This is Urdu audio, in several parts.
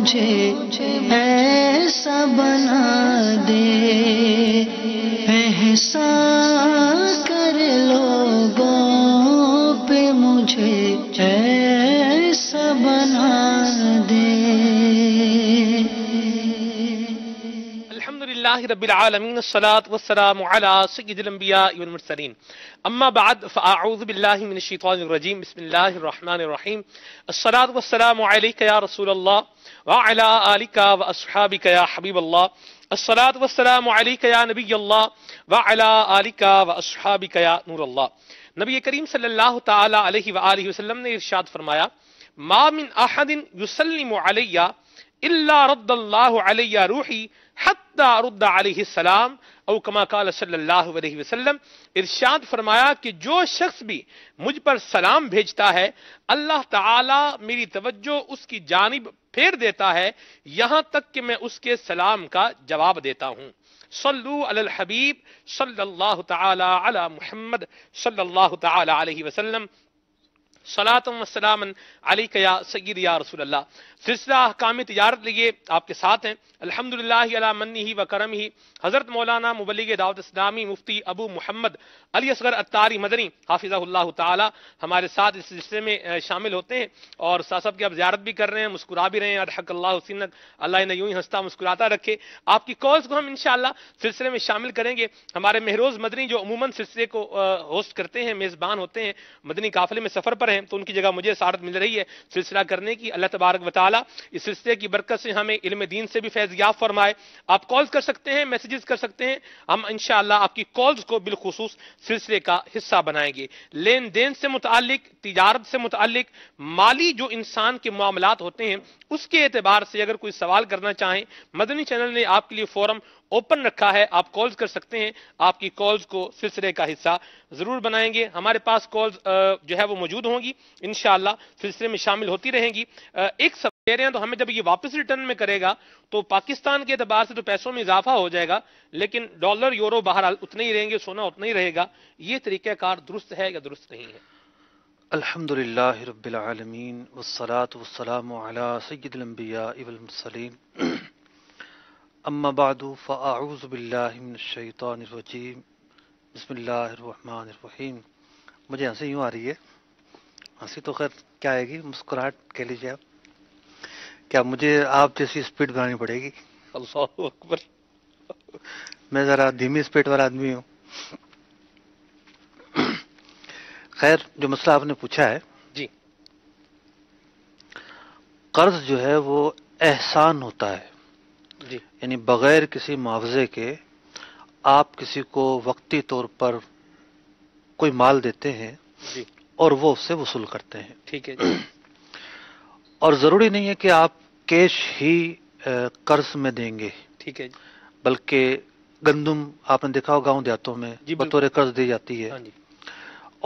مجھے ایسا بنا دے، احسان کر لوگوں پہ مجھے ایسا بنا دے۔ الحمدللہ رب العالمین، الصلاة والسلام علی سید الانبیاء والمرسلین، اما بعد فاعوذ باللہ من الشیطان الرجیم، بسم اللہ الرحمن الرحیم، الصلاة والسلام علیک یا رسول اللہ وعلی آلک واصحابک یا حبیب اللہ، الصلاة والسلام علیک یا نبی اللہ وعلی آلک واصحابک یا نور اللہ۔ نبی کریم صلی اللہ تعالی علیہ وآلہ وسلم نے ارشاد فرمایا، ما من احد یسلم علی الا رد اللہ علی روحی حتی رد علیہ السلام، او کما قال صلی اللہ علیہ وسلم۔ ارشاد فرمایا کہ جو شخص بھی مجھ پر سلام بھیجتا ہے، اللہ تعالی میری توجہ اس کی جانب پھیر دیتا ہے یہاں تک کہ میں اس کے سلام کا جواب دیتا ہوں۔ صلو علی الحبیب صلی اللہ تعالی علی محمد صلی اللہ تعالی علیہ وسلم، صلاۃ و سلام علیک یا سید یا رسول اللہ۔ سلسلہ احکام تجارت لیے آپ کے ساتھ ہیں الحمدللہ علی منہ و کرمہ حضرت مولانا مبلغ دعوت اسلامی مفتی ابو محمد علی اصغر اتاری مدنی حافظہ اللہ تعالی ہمارے ساتھ اس سلسلے میں شامل ہوتے ہیں، اور ساتھ ساتھ کی آپ زیارت بھی کر رہے ہیں، مسکرا بھی رہے ہیں، اضحک اللہ سنت، اللہ انہیں یوں ہی ہنستا مسکراتا رکھے۔ آپ کی کالز کو ہم انشاءاللہ سلسلے میں شامل کریں گے۔ ہمارے مہروز مدنی جو عموماً سلسلے کو ہوسٹ کرتے ہیں، میزبان ہوتے ہیں، مدنی قافلے میں سفر پر ہیں، تو ان کی جگہ مجھے سعادت مل رہی ہے سلسلہ کرنے کی۔ اللہ تبارک و تعالی اس سلسلے کی برکت سے ہمیں علم دین سے بھی فیض یاب فرمائے۔ آپ کالز کر سکتے ہیں، میسیجز کر سکتے ہیں، ہم انشاءاللہ آپ کی کالز کو بالخصوص سلسلے کا حصہ بنائیں گے۔ لین دین سے متعلق، تجارت سے متعلق، مالی جو انسان کے معاملات ہوتے ہیں اس کے اعتبار سے اگر کوئی سوال کرنا چاہیں، مدنی چینل نے آپ کے لیے فورم اوپن رکھا ہے، آپ کالز کر سکتے ہیں۔ آپ کی کالز کو سلسلے کا حصہ ضرور بنائیں گے۔ ہمارے پاس کالز جو ہے وہ موجود ہوں گی، انشاءاللہ سلسلے میں شامل ہوتی رہیں گی۔ ایک سوال کہہ رہے ہیں تو ہمیں جب یہ واپس ریٹرن میں کرے گا تو پاکستان کے اعتبار سے تو پیسوں میں اضافہ ہو جائے گا، لیکن ڈالر یورو بہرحال اتنے ہی رہیں گے، سونا اتنا ہی رہے گا۔ یہ طریقہ کار درست ہے یا درست نہیں ہے؟ الحمدللہ رب العالمین والصلاة والسلام علی سید الانبیاء والمرسلین، اما بعد فاعوذ باللہ من الشیطان الرجیم، بسم اللہ الرحمن الرحیم۔ مجھے ہنسی یوں آ رہی ہے، ہنسی تو خیر کیا آئے گی، مسکراہٹ کہہ لیجیے آپ۔ کیا مجھے آپ جیسی اسپیڈ بنانی پڑے گی؟ اللہ اکبر، میں ذرا دھیمی اسپیڈ والا آدمی ہوں۔ خیر، جو مسئلہ آپ نے پوچھا ہے، جی قرض جو ہے وہ احسان ہوتا ہے، جی یعنی بغیر کسی معاوضے کے آپ کسی کو وقتی طور پر کوئی مال دیتے ہیں جی، اور وہ اس سے وصول کرتے ہیں، ٹھیک ہے جی اور ضروری نہیں ہے کہ آپ کیش ہی قرض میں دیں گے، ٹھیک ہے جی، بلکہ گندم آپ نے دیکھا ہو گاؤں دیہاتوں میں جی بالکل، بطور قرض دی جاتی ہے، ہاں جی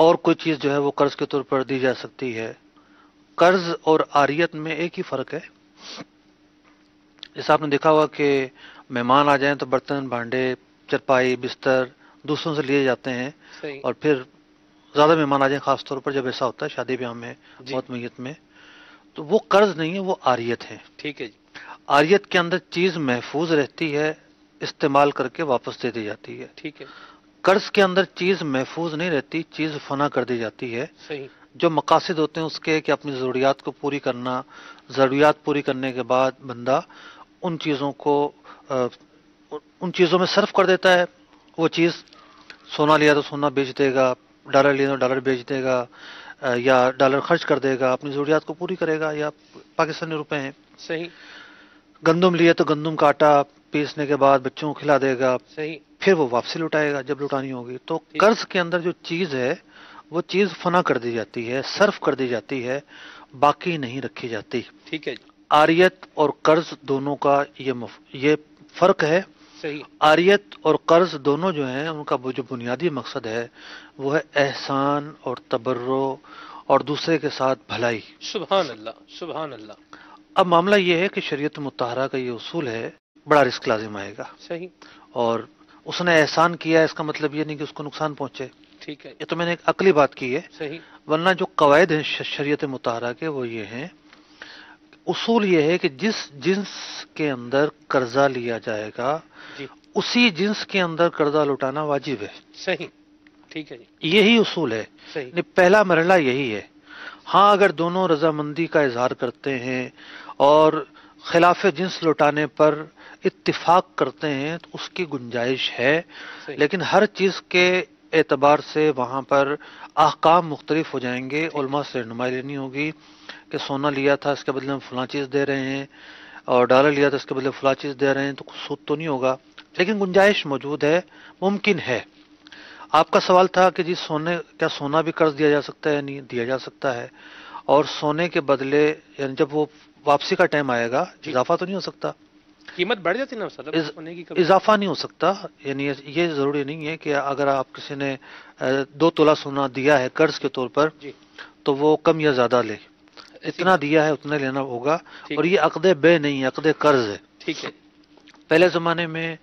اور کوئی چیز جو ہے وہ قرض کے طور پر دی جا سکتی ہے۔ قرض اور عاریت میں ایک ہی فرق ہے۔ جیسا آپ نے دیکھا ہوگا کہ مہمان آ جائیں تو برتن، بھانڈے، چرپائی، بستر دوسروں سے لیے جاتے ہیں، صحیح، اور پھر زیادہ مہمان آ جائیں، خاص طور پر جب ایسا ہوتا ہے شادی بیاہ میں، جی موت میت میں، تو وہ قرض نہیں ہے، وہ عاریت ہے۔ ٹھیک ہے جی، عاریت کے اندر چیز محفوظ رہتی ہے، استعمال کر کے واپس دے دی جاتی ہے۔ ٹھیک ہے، قرض کے اندر چیز محفوظ نہیں رہتی، چیز فنا کر دی جاتی ہے۔ صحیح، جو مقاصد ہوتے ہیں اس کے کہ اپنی ضروریات کو پوری کرنا، ضروریات پوری کرنے کے بعد بندہ ان چیزوں کو ان چیزوں میں صرف کر دیتا ہے۔ وہ چیز سونا لیا تو سونا بیچ دے گا، ڈالر لیا تو ڈالر بیچ دے گا، یا ڈالر خرچ کر دے گا، اپنی ضروریات کو پوری کرے گا، یا پاکستانی روپے ہیں۔ صحیح، گندم لیے تو گندم کا آٹا پیسنے کے بعد بچوں کو کھلا دے گا، صحیح، پھر وہ واپسی لوٹائے گا جب لوٹانی ہوگی۔ تو ٹھیک، قرض کے اندر جو چیز ہے وہ چیز فنا کر دی جاتی ہے، صرف کر دی جاتی ہے، باقی نہیں رکھی جاتی۔ ٹھیک ہے جی، عاریت اور قرض دونوں کا یہ فرق ہے۔ صحیح، عاریت اور قرض دونوں جو ہیں ان کا جو بنیادی مقصد ہے وہ ہے احسان اور تبرع اور دوسرے کے ساتھ بھلائی۔ سبحان اللہ، سبحان اللہ، اب معاملہ یہ ہے کہ شریعت مطہرہ کا یہ اصول ہے، بڑا رسک لازم آئے گا، صحیح، اور اس نے احسان کیا ہے، اس کا مطلب یہ نہیں کہ اس کو نقصان پہنچے۔ ٹھیک ہے، یہ تو میں نے ایک عقلی بات کی ہے، صحیح، ورنہ جو قواعد ہیں شریعت مطہرہ کے وہ یہ ہیں، اصول یہ ہے کہ جس جنس کے اندر قرضہ لیا جائے گا جی اسی جنس کے اندر قرضہ لوٹانا واجب ہے. صحیح ٹھیک ہے جی یہی اصول ہے. صحیح یعنی پہلا مرحلہ یہی ہے. ہاں اگر دونوں رضامندی کا اظہار کرتے ہیں اور خلاف جنس لوٹانے پر اتفاق کرتے ہیں تو اس کی گنجائش ہے. صحیح لیکن ہر چیز کے اعتبار سے وہاں پر احکام مختلف ہو جائیں گے. علماء سے رہنمائی لینی ہوگی کہ سونا لیا تھا اس کے بدلے میں فلاں چیز دے رہے ہیں اور ڈالر لیا تھا اس کے بدلے فلاں چیز دے رہے ہیں تو سود تو نہیں ہوگا. لیکن گنجائش موجود ہے, ممکن ہے. آپ کا سوال تھا کہ جی کیا سونا بھی قرض دیا جا سکتا ہے؟ نہیں دیا جا سکتا ہے. اور سونے کے بدلے یعنی جب وہ واپسی کا ٹائم آئے گا جی. اضافہ تو نہیں ہو سکتا. قیمت بڑھ جاتی نا صاحب سونے کی کبھی اضافہ نہیں ہو سکتا. یعنی یہ ضروری نہیں ہے کہ اگر آپ کسی نے 2 تولہ سونا دیا ہے قرض کے طور پر جی تو وہ کم یا زیادہ لے. ایسی اتنا دیا ہے اتنا لینا ہوگا. ٹھیک اور یہ عقد بے نہیں ہے, عقد قرض ہے. ٹھیک ہے پہلے زمانے میں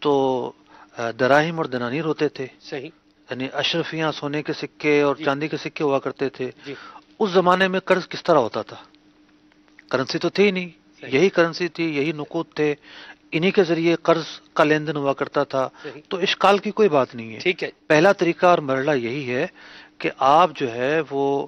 تو دراہم اور دنانیر ہوتے تھے, صحیح یعنی اشرفیاں سونے کے سکے اور جی. چاندی کے سکے ہوا کرتے تھے. جی اس زمانے میں قرض کس طرح ہوتا تھا؟ کرنسی تو تھی نہیں, صحیح. یہی کرنسی تھی, یہی نقود تھے, انہی کے ذریعے قرض کا لین دین ہوا کرتا تھا. صحیح تو اشکال کی کوئی بات نہیں ہے. ٹھیک ہے پہلا طریقہ اور مرحلہ یہی ہے کہ آپ جو ہے وہ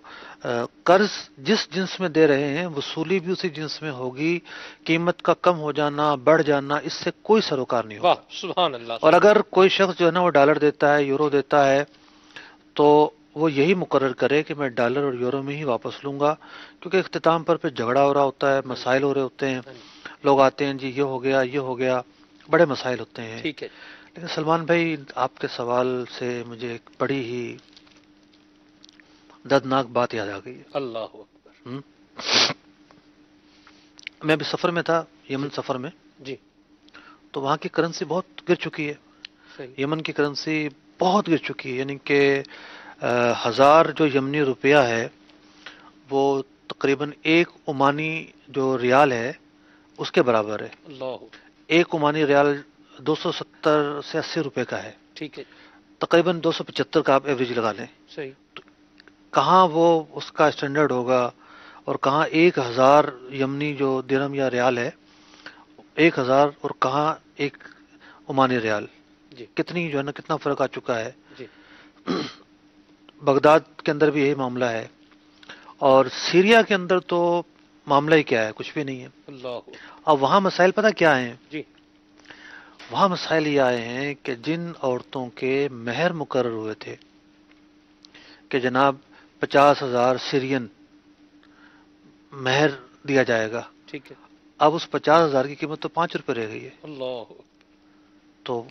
قرض جس جنس میں دے رہے ہیں وصولی بھی اسی جنس میں ہوگی. قیمت کا کم ہو جانا بڑھ جانا اس سے کوئی سروکار نہیں ہوگا. واہ سبحان اللہ. اور اگر کوئی شخص جو ہے نا وہ ڈالر دیتا ہے, یورو دیتا ہے, تو وہ یہی مقرر کرے کہ میں ڈالر اور یورو میں ہی واپس لوں گا, کیونکہ اختتام پر پھر جھگڑا ہو رہا ہوتا ہے, مسائل ہو رہے ہوتے ہیں, لوگ آتے ہیں جی یہ ہو گیا یہ ہو گیا, بڑے مسائل ہوتے ہیں. ٹھیک ہے لیکن سلمان بھائی آپ کے سوال سے مجھے ایک بڑی ہی دردناک بات یاد آ گئی ہے. اللہ اکبر. ہم؟ میں ابھی سفر میں تھا, یمن سفر میں, جی تو وہاں کی کرنسی بہت گر چکی ہے. صحیح یمن کی کرنسی بہت گر چکی ہے. یعنی کہ 1000 جو یمنی روپیہ ہے وہ تقریباً 1 عمانی جو ریال ہے اس کے برابر ہے. اللہ 1 عمانی ریال 270 سے 80 روپے کا ہے, ٹھیک ہے تقریباً 275 کا آپ ایوریج لگا لیں. صحیح کہاں وہ اس کا اسٹینڈرڈ ہوگا اور کہاں 1000 یمنی جو درہم یا ریال ہے 1000 اور کہاں 1 عمانی ریال, جی کتنی جو ہے نا کتنا فرق آ چکا ہے. جی بغداد کے اندر بھی یہی معاملہ ہے, اور سیریا کے اندر تو معاملہ ہی کیا ہے, کچھ بھی نہیں ہے. اللہ اب وہاں مسائل پتہ کیا ہیں؟ جی وہاں مسائل یہ آئے ہیں کہ جن عورتوں کے مہر مقرر ہوئے تھے کہ جناب 50,000 سیرین مہر دیا جائے گا, ٹھیک ہے اب اس 50,000 کی قیمت تو 5 روپے رہ گئی ہے. اللہ تو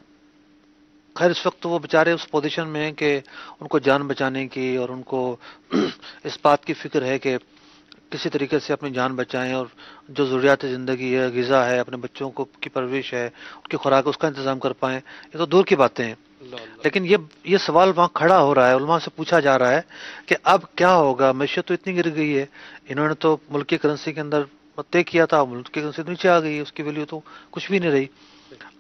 خیر اس وقت وہ بیچارے اس پوزیشن میں ہیں کہ ان کو جان بچانے کی اور ان کو اس بات کی فکر ہے کہ کسی طریقے سے اپنی جان بچائیں اور جو ضروریات زندگی ہے, غذا ہے, اپنے بچوں کو کی پرورش ہے, ان کی خوراک اس کا انتظام کر پائیں. یہ تو دور کی باتیں ہیں. اللہ اللہ لیکن یہ سوال وہاں کھڑا ہو رہا ہے, علماء سے پوچھا جا رہا ہے کہ اب کیا ہوگا. معیشت تو اتنی گر گئی ہے, انہوں نے تو ملک کی کرنسی کے اندر طے کیا تھا, ملک کی کرنسی نیچے آ گئی, اس کی ویلیو تو کچھ بھی نہیں رہی.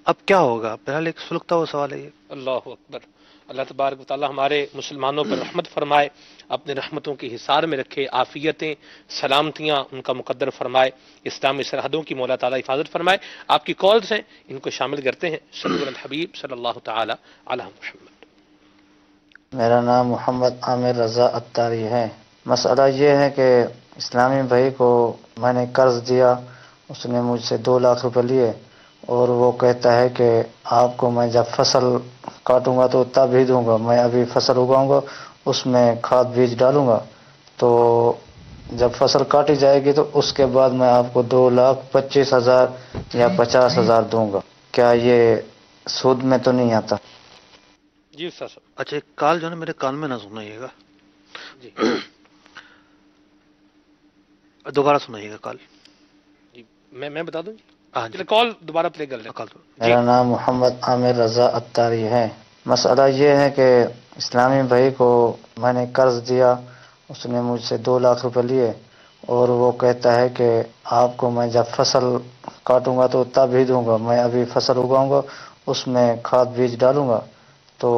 اب کیا ہوگا؟ بہرحال ایک سلگتا ہوا سوال ہے یہ. اللہ اکبر. اللہ تبارک و تعالی ہمارے مسلمانوں پر رحمت فرمائے, اپنے رحمتوں کی حصار میں رکھے, عافیتیں سلامتیاں ان کا مقدر فرمائے, اسلامی سرحدوں کی مولا تعالی حفاظت فرمائے. آپ کی کالز ہیں ان کو شامل کرتے ہیں. صلی علی الحبیب صلی اللہ تعالی علی محمد. میرا نام محمد عامر رضا اتاری ہے. مسئلہ یہ ہے کہ اسلامی بھائی کو میں نے قرض دیا, اس نے مجھ سے 2 لاکھ روپے لیے, اور وہ کہتا ہے کہ آپ کو میں جب فصل کاٹوں گا تو تب ہی دوں گا. میں ابھی فصل اگاؤں گا, اس میں کھاد بیج ڈالوں گا, تو جب فصل کاٹی جائے گی تو اس کے بعد میں آپ کو 2,25,000 یا 50,000 دوں گا. کیا یہ سود میں تو نہیں آتا؟ جی استاد صاحب. اچھا ایک کال جو ہے نا میرے کان میں نہ سنائیے گا, جی دوبارہ سنائیے گا کال. جی میں بتا دوں. ہاں جی چلے کال دوبارہ پلے کر لیں. کال تو میرا نام محمد عامر رضا اتاری ہے. مسئلہ یہ ہے کہ اسلامی بھائی کو میں نے قرض دیا, اس نے مجھ سے 2 لاکھ روپے لیے, اور وہ کہتا ہے کہ آپ کو میں جب فصل کاٹوں گا تو تب ہی دوں گا. میں ابھی فصل اگاؤں گا, اس میں کھاد بیج ڈالوں گا, تو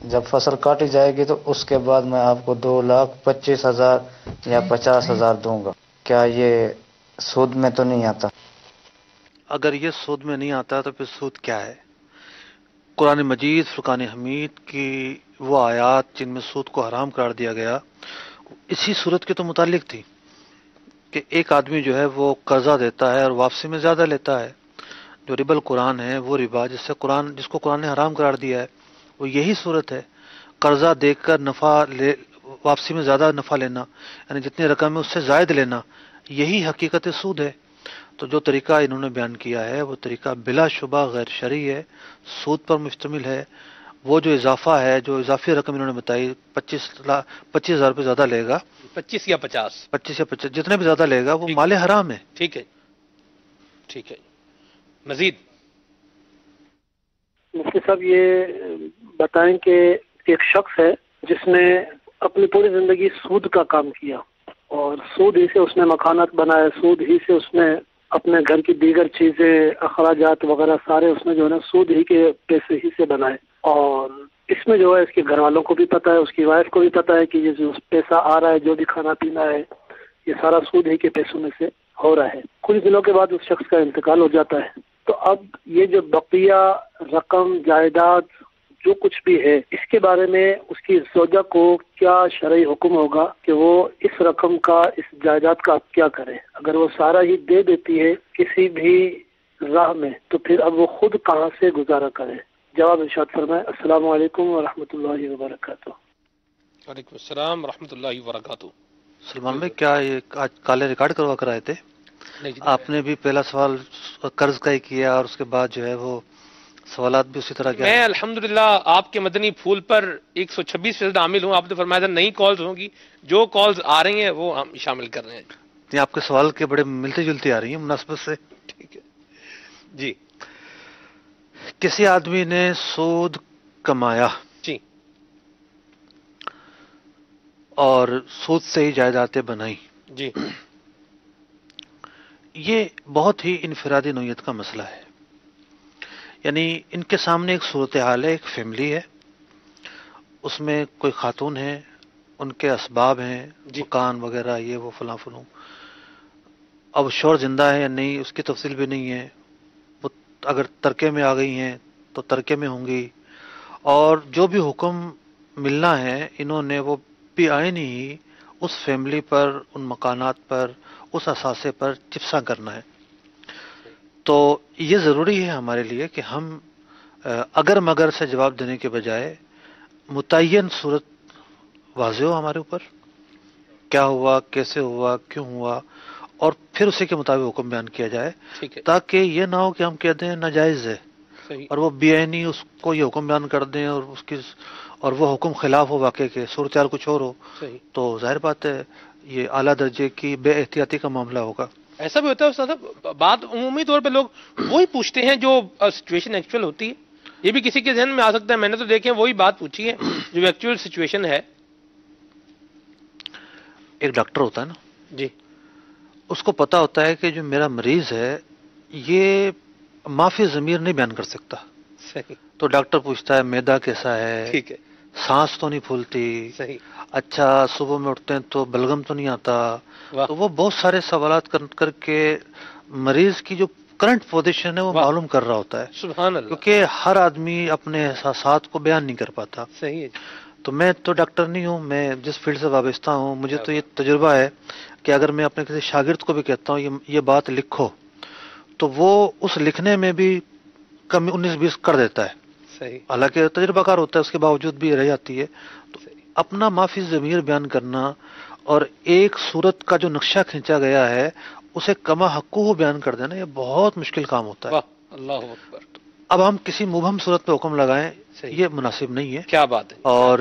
جب فصل کاٹی جائے گی تو اس کے بعد میں آپ کو 2,25,000 یا 50,000 دوں گا. کیا یہ سود میں تو نہیں آتا. اگر یہ سود میں نہیں آتا تو پھر سود کیا ہے؟ قرآن مجید فرقان حمید کی وہ آیات جن میں سود کو حرام قرار دیا گیا اسی صورت کے تو متعلق تھی کہ ایک آدمی جو ہے وہ قرضہ دیتا ہے اور واپسی میں زیادہ لیتا ہے. جو ربا القرآن ہے وہ ربا جس کو قرآن نے حرام قرار دیا ہے وہ یہی صورت ہے. قرضہ دے کر واپسی میں زیادہ نفع لینا، یعنی جتنی رقم ہے اس سے زائد لینا، یہی حقیقت سود ہے. تو جو طریقہ انہوں نے بیان کیا ہے وہ طریقہ بلا شبہ غیر شرعی ہے، سود پر مشتمل ہے. وہ جو اضافہ ہے، جو اضافی رقم انہوں نے بتائی 25,000 روپے زیادہ لے گا، 25 یا 50، 25 یا 50 جتنے بھی زیادہ لے گا وہ مال حرام ہے. ٹھیک ہے ٹھیک ہے. مزید مفتی صاحب یہ بتائیں کہ ایک شخص ہے جس نے اپنی پوری زندگی سود کا کام کیا اور سود ہی سے اس نے مکانات بنائے، سود ہی سے اس نے اپنے گھر کی دیگر چیزیں، اخراجات وغیرہ سارے اس نے جو ہے نا سود ہی کے پیسے ہی سے بنائے. اور اس میں جو ہے اس کے گھر والوں کو بھی پتہ ہے، اس کی وائف کو بھی پتہ ہے کہ یہ جو پیسہ آ رہا ہے، جو بھی کھانا پینا ہے، یہ سارا سود ہی کے پیسوں میں سے ہو رہا ہے. کچھ دنوں کے بعد اس شخص کا انتقال ہو جاتا ہے. تو اب یہ جو بقیہ رقم، جائیداد، جو کچھ بھی ہے، اس کے بارے میں اس کی زوجہ کو کیا شرعی حکم ہوگا کہ وہ اس رقم کا، اس جائیداد کا کیا کرے؟ اگر وہ سارا ہی دے دیتی ہے کسی بھی راہ میں تو پھر اب وہ خود کہاں سے گزارا کرے؟ جواب ارشاد فرمائے. السلام علیکم ورحمۃ اللہ وبرکاتہ. وعلیکم السلام ورحمۃ اللہ وبرکاتہ. سلمان بھائی کیا یہ آج کالے ریکارڈ کروا کر آئے تھے؟ آپ نے بھی پہلا سوال قرض کا ہی کیا اور اس کے بعد جو ہے وہ سوالات بھی اسی طرح کیا؟ میں الحمدللہ آپ کے مدنی پھول پر 126% عامل ہوں. آپ نے فرمایا تھا نئی کالز ہوں گی، جو کالز آ رہی ہیں وہ ہم شامل کر رہے ہیں. یہ آپ کے سوال کے بڑے ملتی جلتی آ رہی ہیں مناسبت سے. ٹھیک ہے جی. کسی آدمی نے سود کمایا جی اور سود سے ہی جائیدادیں بنائی، جی یہ بہت ہی انفرادی نوعیت کا مسئلہ ہے. یعنی ان کے سامنے ایک صورتحال ہے، ایک فیملی ہے، اس میں کوئی خاتون ہے، ان کے اسباب ہیں، مکان وغیرہ، یہ وہ فلاں فلوں. اب شوہر زندہ ہے یا نہیں اس کی تفصیل بھی نہیں ہے. وہ اگر ترکے میں آ گئی ہیں تو ترکے میں ہوں گی، اور جو بھی حکم ملنا ہے انہوں نے وہ بھی آئین ہی اس فیملی پر، ان مکانات پر، اس اثاثے پر چپساں کرنا ہے. تو یہ ضروری ہے ہمارے لیے کہ ہم اگر مگر سے جواب دینے کے بجائے متعین صورت واضح ہو ہمارے اوپر، کیا ہوا، کیسے ہوا، کیوں ہوا، اور پھر اسی کے مطابق حکم بیان کیا جائے، تاکہ یہ نہ ہو کہ ہم کہہ دیں ناجائز ہے اور وہ بے عینی اس کو یہ حکم بیان کر دیں اور وہ حکم خلاف ہو، واقع کے صورتحال کچھ اور ہو. تو ظاہر بات ہے یہ اعلیٰ درجے کی بے احتیاطی کا معاملہ ہوگا. ایسا بھی ہوتا ہے استاد صاحب، بات عمومی طور پہ لوگ وہی پوچھتے ہیں جو سچویشن ایکچوئل ہوتی ہے. یہ بھی کسی کے ذہن میں آ سکتا ہے، میں نے تو دیکھے وہی بات پوچھی ہے جو ایکچوئل سچویشن ہے. ایک ڈاکٹر ہوتا ہے نا جی، اس کو پتا ہوتا ہے کہ جو میرا مریض ہے یہ معافی ضمیر نہیں بیان کر سکتا. صحیح. تو ڈاکٹر پوچھتا ہے معدہ کیسا ہے، ٹھیک ہے، سانس تو نہیں پھولتی، صحیح، اچھا صبح میں اٹھتے ہیں تو بلغم تو نہیں آتا. تو وہ بہت سارے سوالات کر کے مریض کی جو کرنٹ پوزیشن ہے وہ معلوم کر رہا ہوتا ہے. سبحان اللہ. کیونکہ ہر آدمی اپنے احساسات کو بیان نہیں کر پاتا. صحیح ہے. تو میں تو ڈاکٹر نہیں ہوں، میں جس فیلڈ سے وابستہ ہوں مجھے تو یہ تجربہ ہے کہ اگر میں اپنے کسی شاگرد کو بھی کہتا ہوں یہ بات لکھو تو وہ اس لکھنے میں بھی کمی 19-20 کر دیتا ہے. صحیح. حالانکہ تجربہ کار ہوتا ہے اس کے باوجود بھی رہ جاتی ہے. تو اپنا معافی ضمیر بیان کرنا اور ایک صورت کا جو نقشہ کھینچا گیا ہے اسے کما حقوق بیان کر دینا یہ بہت مشکل کام ہوتا ہے. اللہ اکبر. اب ہم کسی مبہم صورت پہ حکم لگائیں یہ مناسب نہیں ہے. کیا بات ہے. اور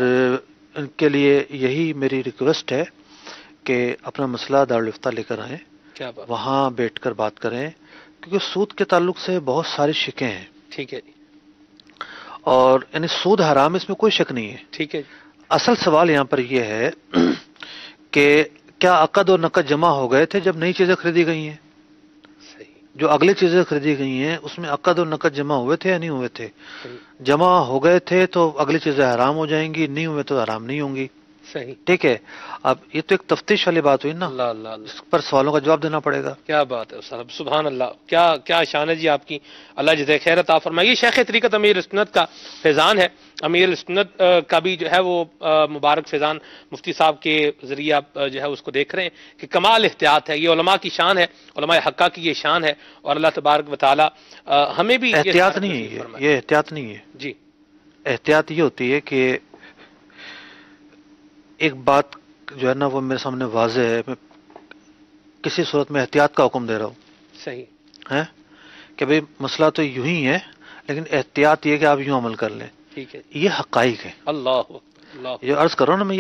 ان کے لیے یہی میری ریکویسٹ ہے کہ اپنا مسئلہ دارالفتہ لے کر آئیں، وہاں بیٹھ کر بات کریں، کیونکہ سود کے تعلق سے بہت ساری شکیں ہیں. ٹھیک ہے. اور یعنی سود حرام اس میں کوئی شک نہیں ہے. ٹھیک ہے. اصل سوال یہاں پر یہ ہے کہ کیا عقد اور نقد جمع ہو گئے تھے جب نئی چیزیں خریدی گئی ہیں؟ جو اگلی چیزیں خریدی گئی ہیں اس میں عقد اور نقد جمع ہوئے تھے یا نہیں ہوئے تھے؟ جمع ہو گئے تھے تو اگلی چیزیں حرام ہو جائیں گی، نہیں ہوئے تو حرام نہیں ہوں گی. صحیح. ٹھیک ہے. اب یہ تو ایک تفتیش والی بات ہوئی نا, اللہ اللہ اللہ. اس پر سوالوں کا جواب دینا پڑے گا. کیا بات ہے صاحب, سبحان اللہ, کیا کیا شان ہے جی آپ کی, اللہ جزائے خیر عطا فرمائے. یہ شیخ طریقت امیر سنت کا فیضان ہے. امیر سنت کا بھی جو ہے وہ مبارک فیضان مفتی صاحب کے ذریعے آپ جو ہے اس کو دیکھ رہے ہیں کہ کمال احتیاط ہے. یہ علماء کی شان ہے, علماء حقہ کی یہ شان ہے, اور اللہ تبارک و تعالی ہمیں بھی احتیاط نہیں ہے یہ احتیاط نہیں ہے جی. احتیاط یہ ہوتی ہے کہ ایک بات جو ہے نا وہ میرے سامنے واضح ہے, میں کسی صورت میں احتیاط کا حکم دے رہا ہوں. صحیح ہے کہ بھئی مسئلہ تو یوں ہی ہے, لیکن احتیاط یہ کہ آپ یوں عمل کر لیں. ٹھیک ہے. یہ حقائق ہیں. اللہ اللہ. یہ عرض کرو نا, میں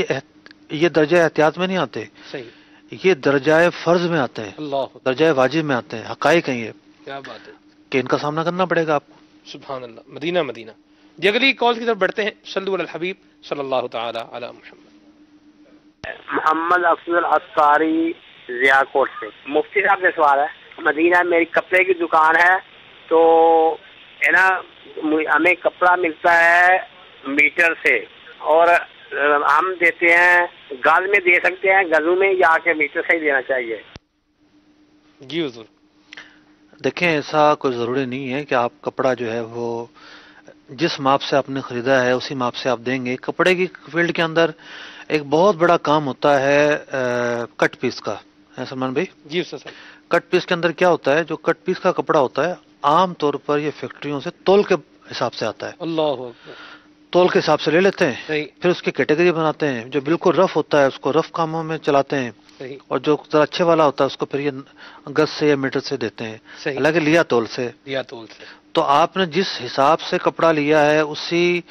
یہ درجہ احتیاط میں نہیں آتے, صحیح. یہ درجہ فرض میں آتے ہیں, اللہ, درجہ واجب میں آتے ہیں. حقائق ہیں یہ کیا بات ہے کہ ان کا سامنا کرنا پڑے گا آپ کو. سبحان اللہ. مدینہ مدینہ. جی اگلی کال کی طرف بڑھتے ہیں. صلو علی الحبیب صلی اللہ تعالی علی محمد. محمد افضل اساری ضیاء کوٹ سے. مفتی صاحب سے سوال ہے. مدینہ میری کپڑے کی دکان ہے, تو ہے نا ہمیں کپڑا ملتا ہے میٹر سے, اور ہم دیتے ہیں گز میں دے سکتے ہیں, گزوں میں یا کے میٹر سے ہی دینا چاہیے؟ جی حضور. دیکھیں ایسا کوئی ضروری نہیں ہے کہ آپ کپڑا جو ہے وہ جس ماپ سے آپ نے خریدا ہے اسی ماپ سے آپ دیں گے. کپڑے کی فیلڈ کے اندر ایک بہت بڑا کام ہوتا ہے کٹ پیس کا, ہے سلمان بھائی؟ جی سر. کٹ پیس کے اندر کیا ہوتا ہے, جو کٹ پیس کا کپڑا ہوتا ہے عام طور پر یہ فیکٹریوں سے تول کے حساب سے آتا ہے. اللہ اکبر. تول کے حساب سے لے لیتے ہیں, صحیح. پھر اس کی کیٹیگری بناتے ہیں. جو بالکل رف ہوتا ہے اس کو رف کاموں میں چلاتے ہیں, صحیح. اور جو ذرا اچھے والا ہوتا ہے اس کو پھر یہ گز سے یا میٹر سے دیتے ہیں, صحیح. حالانکہ لیا تول سے. لیا تول سے. تو آپ نے جس حساب سے کپڑا لیا ہے اسی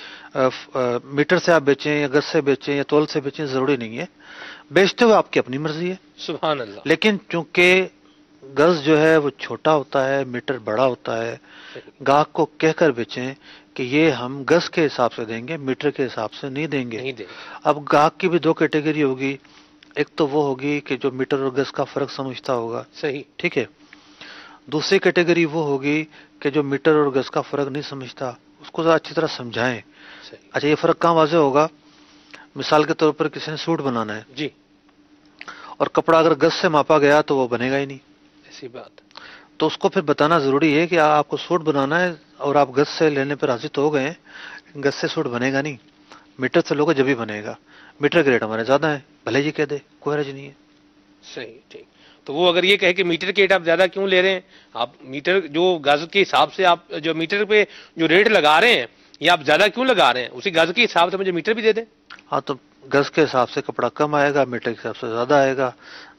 میٹر سے آپ بیچیں یا گز سے بیچیں یا تول سے بیچیں ضروری نہیں ہے, بیچتے ہوئے آپ کی اپنی مرضی ہے. سبحان اللہ. لیکن چونکہ گز جو ہے وہ چھوٹا ہوتا ہے, میٹر بڑا ہوتا ہے, گاہک کو کہہ کر بیچیں کہ یہ ہم گز کے حساب سے دیں گے, میٹر کے حساب سے نہیں دیں گے. نہیں دیں. اب گاہک کی بھی دو کیٹیگری ہوگی, ایک تو وہ ہوگی کہ جو میٹر اور گز کا فرق سمجھتا ہوگا, صحیح. ٹھیک ہے. دوسری کیٹیگری وہ ہوگی کہ جو میٹر اور گز کا فرق نہیں سمجھتا, اس کو ذرا اچھی طرح سمجھائیں. صحیح. اچھا یہ فرق کہاں واضح ہوگا؟ مثال کے طور پر کسی نے سوٹ بنانا ہے, جی, اور کپڑا اگر گز سے ماپا گیا تو وہ بنے گا ہی نہیں. ایسی بات. تو اس کو پھر بتانا ضروری ہے کہ آپ کو سوٹ بنانا ہے اور آپ گز سے لینے پر راضی تو ہو گئے, گز سے سوٹ بنے گا نہیں, میٹر سے لوگے جب ہی بنے گا. میٹر کے ریٹ ہمارے زیادہ ہیں, بھلے جی کہہ دے, کوئی حرج نہیں ہے. صحیح. ٹھیک. تو وہ اگر یہ کہے کہ میٹر کے ریٹ آپ زیادہ کیوں لے رہے ہیں, آپ میٹر جو گز کے حساب سے آپ جو میٹر پہ جو ریٹ لگا رہے ہیں یہ آپ زیادہ کیوں لگا رہے ہیں, اسی گز کے حساب سے مجھے میٹر بھی دے دیں. ہاں تو گز کے حساب سے کپڑا کم آئے گا, میٹر کے حساب سے زیادہ آئے گا.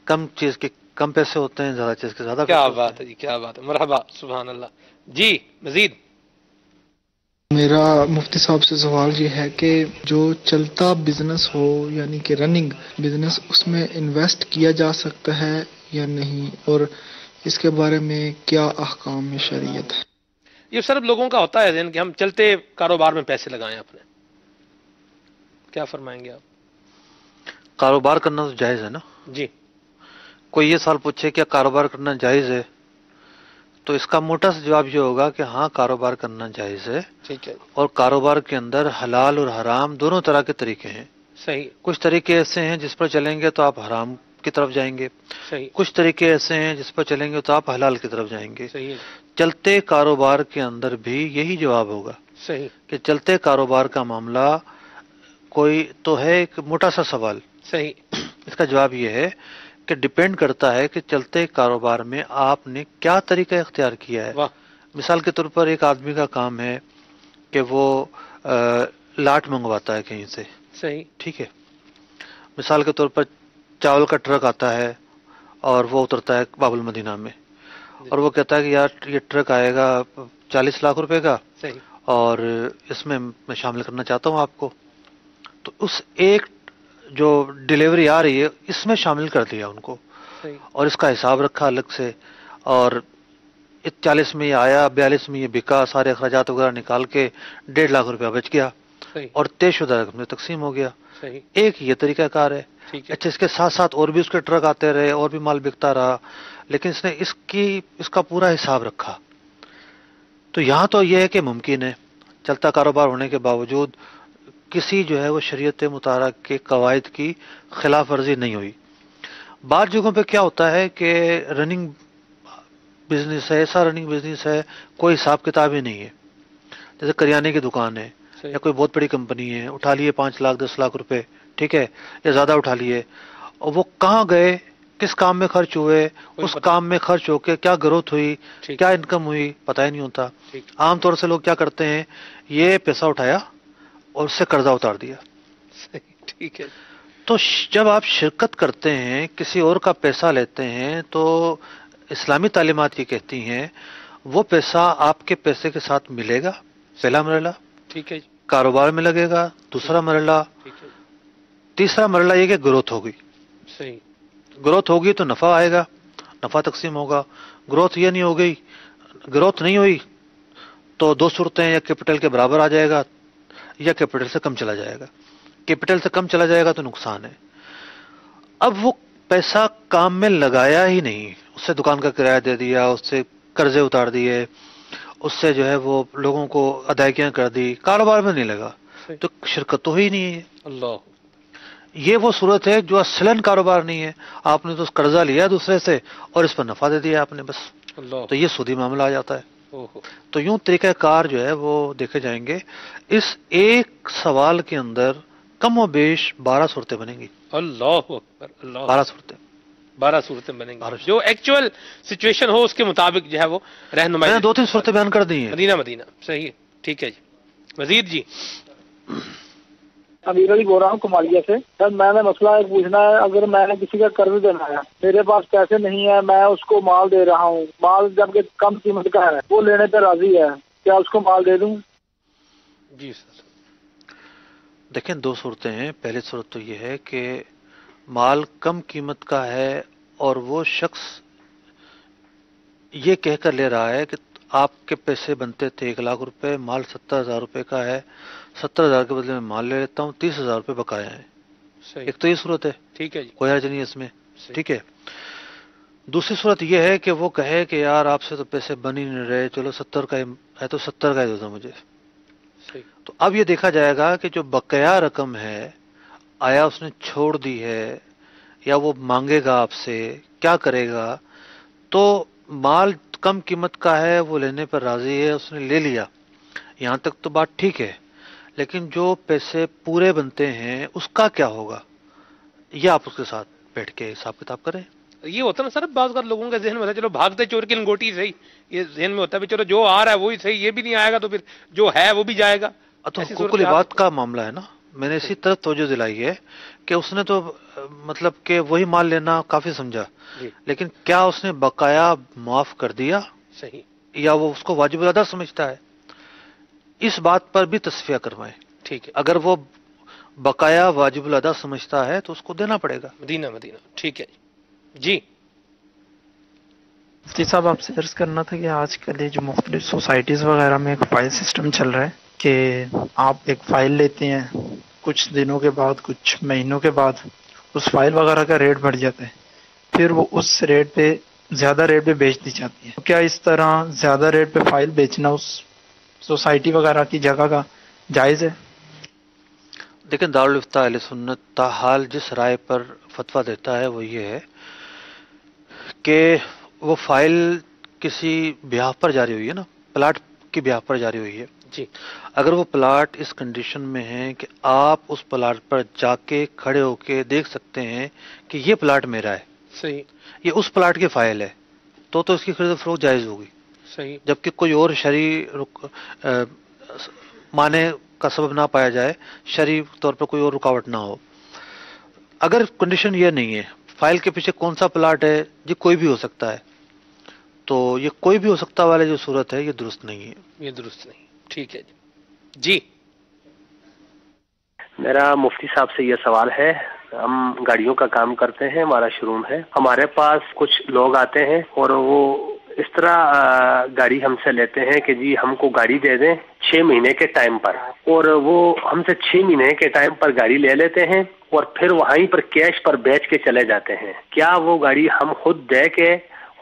کم چیز کے کم پیسے ہوتے ہیں, زیادہ چیز کے زیادہ پیسے. کیا بات ہے جی, کیا بات ہے. مرحبا, سبحان اللہ. جی مزید. میرا مفتی صاحب سے سوال یہ ہے کہ جو چلتا بزنس ہو یعنی کہ رننگ بزنس, اس میں انویسٹ کیا جا سکتا ہے یا نہیں, اور اس کے بارے میں کیا احکام شریعت ہے؟ یہ صرف لوگوں کا ہوتا ہے ذہن کہ ہم چلتے کاروبار میں پیسے لگائیں اپنے. کیا فرمائیں گے آپ؟ کاروبار کرنا تو جائز ہے نا. جی. کوئی یہ سوال پوچھے کیا کاروبار کرنا جائز ہے, تو اس کا موٹا سا جواب یہ ہوگا کہ ہاں کاروبار کرنا جائز ہے. ٹھیک ہے. اور کاروبار کے اندر حلال اور حرام دونوں طرح کے طریقے ہیں. صحیح. کچھ طریقے ایسے ہیں جس پر چلیں گے تو آپ حرام کی طرف جائیں گے, صحیح. کچھ طریقے ایسے ہیں جس پر چلیں گے تو آپ حلال کی طرف جائیں گے. صحیح. چلتے کاروبار کے اندر بھی یہی جواب ہوگا. صحیح. کہ چلتے کاروبار کا معاملہ کوئی تو ہے ایک موٹا سا سوال. صحیح. اس کا جواب یہ ہے کہ ڈیپینڈ کرتا ہے کہ چلتے کاروبار میں آپ نے کیا طریقہ اختیار کیا ہے. واہ. مثال کے طور پر ایک آدمی کا کام ہے کہ وہ لاٹ منگواتا ہے کہیں سے. صحیح. ٹھیک ہے. مثال کے طور پر چاول کا ٹرک آتا ہے اور وہ اترتا ہے باب المدینہ میں, اور وہ کہتا ہے کہ یار یہ ٹرک آئے گا 40 لاکھ روپے کا, صحیح. اور اس میں شامل کرنا چاہتا ہوں آپ کو. تو اس ایک جو ڈیلیوری آ رہی ہے اس میں شامل کر دیا ان کو, صحیح. اور اس کا حساب رکھا الگ سے, اور 40 میں یہ آیا, 42 میں یہ بکا, سارے اخراجات وغیرہ نکال کے 1.5 لاکھ روپیہ بچ گیا, صحیح. اور طے شدہ رقم میں تقسیم ہو گیا. صحیح. ایک یہ طریقہ کار ہے. ٹھیک ہے. اچھا اس کے ساتھ ساتھ اور بھی اس کے ٹرک آتے رہے اور بھی مال بکتا رہا, لیکن اس نے اس کا پورا حساب رکھا. تو یہاں تو یہ ہے کہ ممکن ہے چلتا کاروبار ہونے کے باوجود کسی جو ہے وہ شریعت مطالعہ کے قواعد کی خلاف ورزی نہیں ہوئی. بعض جگہوں پہ کیا ہوتا ہے کہ رننگ بزنس ہے، ایسا رننگ بزنس ہے کوئی حساب کتاب ہی نہیں ہے. جیسے کریانے کی دکان ہے یا کوئی بہت بڑی کمپنی ہے، اٹھا لیے 5 لاکھ 10 لاکھ روپے، ٹھیک ہے، یا زیادہ اٹھا لیے، اور وہ کہاں گئے، کس کام میں خرچ ہوئے، اس کام میں خرچ ہو کے کیا گروتھ ہوئی، کیا انکم ہوئی، پتہ ہی نہیں ہوتا. عام طور سے لوگ کیا کرتے ہیں، یہ پیسہ اٹھایا اور اس سے قرضہ اتار دیا. ٹھیک ہے. تو جب آپ شرکت کرتے ہیں، کسی اور کا پیسہ لیتے ہیں، تو اسلامی تعلیمات یہ کہتی ہیں وہ پیسہ آپ کے پیسے کے ساتھ ملے گا، پہلا مرحلہ. ٹھیک ہے. کاروبار میں لگے گا، دوسرا مرحلہ. تیسرا مرحلہ یہ کہ گروتھ ہوگی. صحیح. گروتھ ہوگی تو نفع آئے گا، نفع تقسیم ہوگا. گروتھ یہ نہیں ہو گئی، گروتھ نہیں ہوئی تو دو صورتیں، یا کیپٹل کے برابر آ جائے گا یا کیپٹل سے کم چلا جائے گا. کیپٹل سے کم چلا جائے گا تو نقصان ہے. اب وہ پیسہ کام میں لگایا ہی نہیں، اس سے دکان کا کرایہ دے دیا، اس سے قرضے اتار دیے، اس سے جو ہے وہ لوگوں کو ادائیگیاں کر دی، کاروبار میں نہیں لگا، تو شرکت تو ہی نہیں ہے. اللہ. یہ وہ صورت ہے جو اصلاً کاروبار نہیں ہے. آپ نے تو قرضہ لیا دوسرے سے اور اس پر نفع دے دیا آپ نے بس. اللہ. تو یہ سودی معاملہ آ جاتا ہے. تو یوں طریقہ کار جو ہے وہ دیکھے جائیں گے. اس ایک سوال کے اندر کم و بیش 12 صورتیں بنیں گی. اللہ اکبر. اللہ. 12 صورتیں، 12 صورتیں بنیں گی جو ایکچوئل سچویشن ہو اس کے مطابق جو ہے وہ رہنمائی. میں نے 2-3 صورتیں بیان کر دی ہیں. مدینہ. صحیح ہے. ٹھیک ہے جی. مزید جی. امیر علی بول رہا ہوں کمالیہ سے. سر میں نے مسئلہ ایک پوچھنا ہے، اگر میں نے کسی کا قرض دینا ہے، میرے پاس پیسے نہیں ہے، میں اس کو مال دے رہا ہوں، مال جبکہ کم قیمت کا ہے، وہ لینے پہ راضی ہے، کیا اس کو مال دے دوں؟ جی سر. دیکھیں 2 صورتیں ہیں. پہلی صورت تو یہ ہے کہ مال کم قیمت کا ہے اور وہ شخص یہ کہہ کر لے رہا ہے کہ آپ کے پیسے بنتے تھے 1 لاکھ روپے، مال 70,000 روپے کا ہے، 70,000 کے بدلے میں مال لے لیتا ہوں، 30,000 روپے بقایا ہیں. ایک تو یہ صورت ہے. ٹھیک ہے جی. کوئی حرج نہیں اس میں. ٹھیک ہے. دوسری صورت یہ ہے کہ وہ کہے کہ یار آپ سے تو پیسے بن ہی نہیں رہے، چلو 70 کا ہے تو 70 کا ہی دے دو مجھے. تو اب یہ دیکھا جائے گا کہ جو بقایا رقم ہے آیا اس نے چھوڑ دی ہے یا وہ مانگے گا آپ سے، کیا کرے گا. تو مال کم قیمت کا ہے، وہ لینے پر راضی ہے، اس نے لے لیا، یہاں تک تو بات ٹھیک ہے. لیکن جو پیسے پورے بنتے ہیں اس کا کیا ہوگا، یہ آپ اس کے ساتھ بیٹھ کے حساب کتاب کریں. یہ ہوتا نا سر، بعض لوگوں کے ذہن میں ہوتا ہے چلو بھاگتے چور کی لنگوٹی صحیح، یہ ذہن میں ہوتا ہے چلو جو آ رہا ہے وہی صحیح، یہ بھی نہیں آئے گا تو پھر جو ہے وہ بھی جائے گا. تو حقوق العباد کا معاملہ ہے نا. میں نے اسی طرح توجہ دلائی ہے کہ اس نے تو مطلب کہ وہی مال لینا کافی سمجھا، لیکن کیا اس نے بقایا معاف کر دیا صحیح یا وہ اس کو واجب الادا سمجھتا ہے، اس بات پر بھی تصفیہ کروائیں. ٹھیک ہے. اگر وہ بقایا واجب الادا سمجھتا ہے تو اس کو دینا پڑے گا. مدینہ. ٹھیک ہے جی. مفتی صاحب آپ سے عرض کرنا تھا کہ آج کل یہ جو مختلف سوسائٹیز وغیرہ میں ایک فائل سسٹم چل رہا ہے کہ آپ ایک فائل لیتے ہیں، کچھ دنوں کے بعد کچھ مہینوں کے بعد اس فائل وغیرہ کا ریٹ بڑھ جاتا ہے، پھر وہ اس ریٹ پہ زیادہ ریٹ پہ بیچ دی جاتی ہے. کیا اس طرح زیادہ ریٹ پہ فائل بیچنا اس سوسائٹی وغیرہ کی جگہ کا جائز ہے؟ لیکن دارالفتہ اہل سنت تاحال جس رائے پر فتویٰ دیتا ہے وہ یہ ہے کہ وہ فائل کسی بیاہ پر جاری ہوئی ہے نا، پلاٹ کی بیاہ پر جاری ہوئی ہے جی. اگر وہ پلاٹ اس کنڈیشن میں ہے کہ آپ اس پلاٹ پر جا کے کھڑے ہو کے دیکھ سکتے ہیں کہ یہ پلاٹ میرا ہے، صحیح، یہ اس پلاٹ کی فائل ہے، تو اس کی خرید و فروخت جائز ہوگی. صحیح. جبکہ کوئی اور شرعی معنی کا سبب نہ پایا جائے، شرعی طور پر کوئی اور رکاوٹ نہ ہو. اگر کنڈیشن یہ نہیں ہے، فائل کے پیچھے کون سا پلاٹ ہے، یہ کوئی بھی ہو سکتا ہے، تو یہ کوئی بھی ہو سکتا والی جو صورت ہے یہ درست نہیں ہے. یہ درست نہیں. ٹھیک ہے جی. میرا مفتی صاحب سے یہ سوال ہے، ہم گاڑیوں کا کام کرتے ہیں، ہمارا شو روم ہے، ہمارے پاس کچھ لوگ آتے ہیں اور وہ اس طرح گاڑی ہم سے لیتے ہیں کہ جی ہم کو گاڑی دے دیں 6 مہینے کے ٹائم پر، اور وہ ہم سے 6 مہینے کے ٹائم پر گاڑی لے لیتے ہیں اور پھر وہیں پر کیش پر بیچ کے چلے جاتے ہیں. کیا وہ گاڑی ہم خود دے کے